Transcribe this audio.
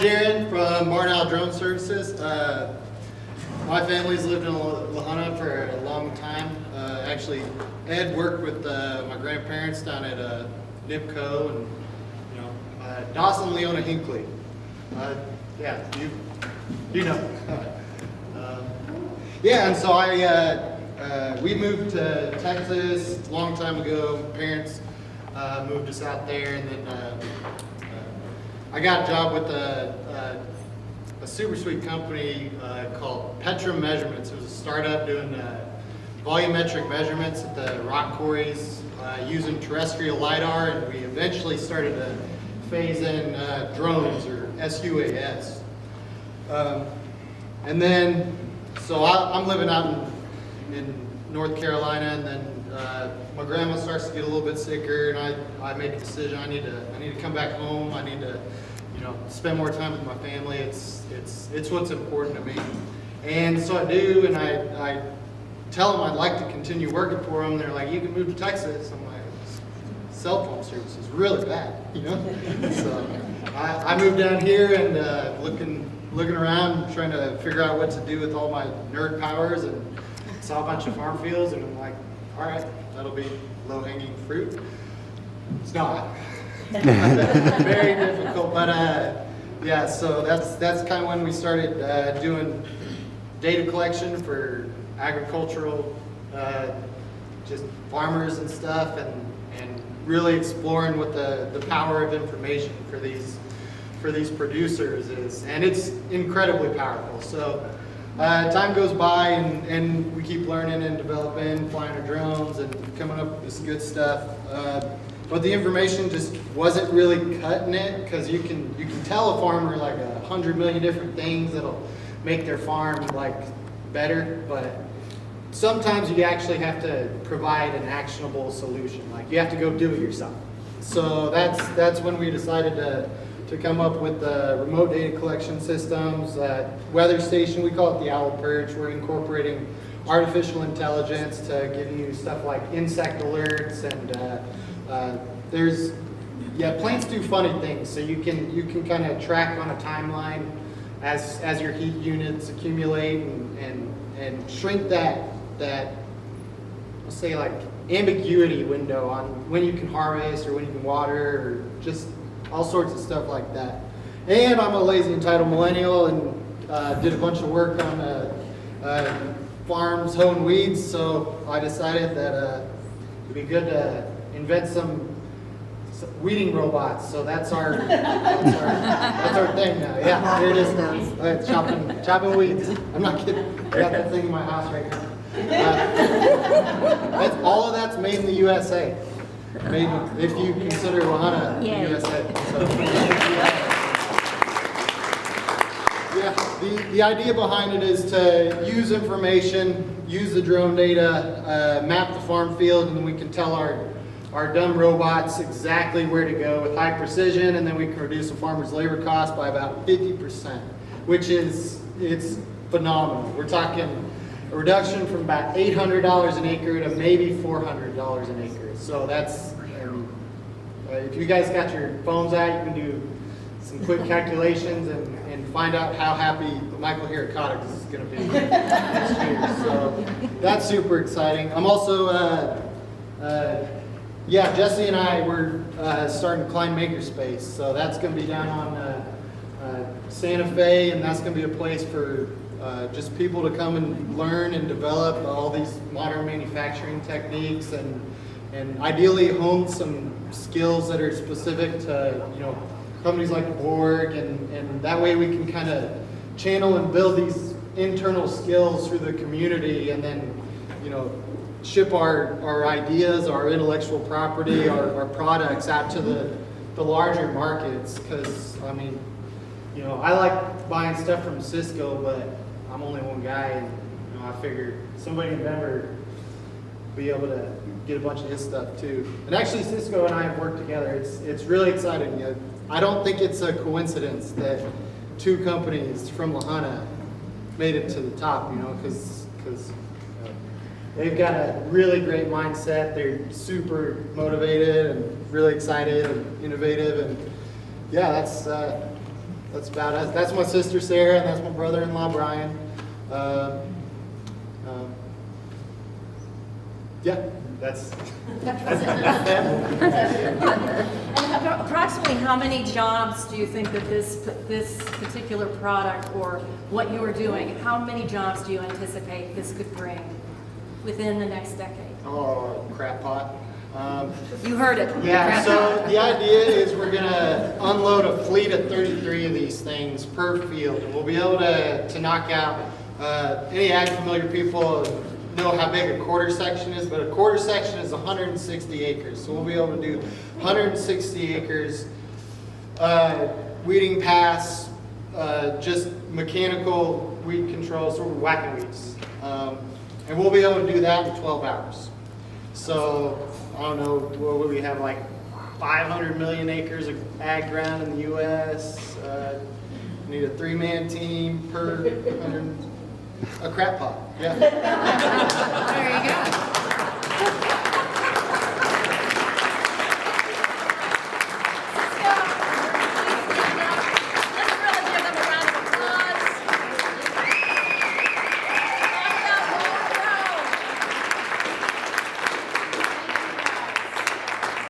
Jared from Marnow Drone Services. My family's lived in Lahana for a long time. Actually, Ed worked with my grandparents down at NIPCO and Dawson, Leona, Hinckley. Yeah, you know. Yeah, and so we moved to Texas a long time ago. Parents moved us out there, and then I got a job with a super sweet company called Petra Measurements. It was a startup doing volumetric measurements at the rock quarries using terrestrial LiDAR, and we eventually started to phase in drones, or SUAS. And then, so I'm living out in North Carolina, and then my grandma starts to get a little bit sicker, and I make a decision. I need to come back home. I need to, spend more time with my family. It's what's important to me. And so I do, and I tell them I'd like to continue working for them. They're like, "You can move to Texas." I'm like, "Cell phone service is really bad, So I moved down here and looking around, trying to figure out what to do with all my nerd powers, and saw a bunch of farm fields, and I'm like, all right, that'll be low-hanging fruit. It's not. Very difficult, but yeah, so that's kind of when we started doing data collection for agricultural, just farmers and stuff, and really exploring what the power of information for these producers is, and it's incredibly powerful. So time goes by, and we keep learning and developing, flying our drones and coming up with this good stuff. But the information just wasn't really cutting it, because you can tell a farmer like 100 million different things that'll make their farm like better, but sometimes you actually have to provide an actionable solution. Like, you have to go do it yourself. So that's when we decided to come up with the remote data collection systems. Weather station, we call it the Owl Perch. We're incorporating artificial intelligence to give you stuff like insect alerts, and plants do funny things. So you can kind of track on a timeline as your heat units accumulate, and shrink that let's say like ambiguity window on when you can harvest, or when you can water, or just all sorts of stuff like that. And I'm a lazy entitled millennial, and did a bunch of work on farms hoeing weeds, so I decided that it'd be good to invent some weeding robots. So that's our thing now. Yeah, there it is. Chopping weeds. I'm not kidding. I got that thing in my house right now. All of that's made in the USA. Made, if you consider Lahana USA. So, yeah, the idea behind it is to use information, use the drone data, map the farm field, and then we can tell our dumb robots exactly where to go with high precision, and then we can reduce a farmer's labor cost by about 50%, which it's phenomenal. We're talking a reduction from about $800 an acre to maybe $400 an acre. So that's, if you guys got your phones out, you can do some quick calculations and find out how happy Michael here at Cottix is going to be next year. So that's super exciting. I'm also, Jesse and I, we're starting Klein Makerspace. So that's going to be down on Santa Fe, and that's going to be a place for just people to come and learn and develop all these modern manufacturing techniques, and ideally hone some skills that are specific to companies like Borg, and that way we can kind of channel and build these internal skills through the community, and then ship our ideas, our intellectual property, our products out to the larger markets. Because I like buying stuff from Cisco, but I'm only one guy, and I figured somebody in Denver would be able to get a bunch of his stuff too. And actually, Cisco and I have worked together. It's really exciting. I don't think it's a coincidence that two companies from Lahana made it to the top. Because they've got a really great mindset. They're super motivated and really excited and innovative, and yeah, that's about us. That's my sister Sarah, and that's my brother-in-law Brian. Yeah, that's And approximately how many jobs do you think that this particular product or what you are doing, how many jobs do you anticipate this could bring within the next decade? Oh, crap pot. You heard it. Yeah, Crap so pot. the idea is we're gonna unload a fleet of 33 of these things per field. We'll be able to knock out, any ag familiar people know how big a quarter section is, but a quarter section is 160 acres. So we'll be able to do 160 acres, weeding pass, just mechanical weed control, sort of whacking weeds. And we'll be able to do that in 12 hours. So, I don't know, what would we have, like 500 million acres of ag ground in the U.S. Need a 3-man team per 100, a crap pot, yeah.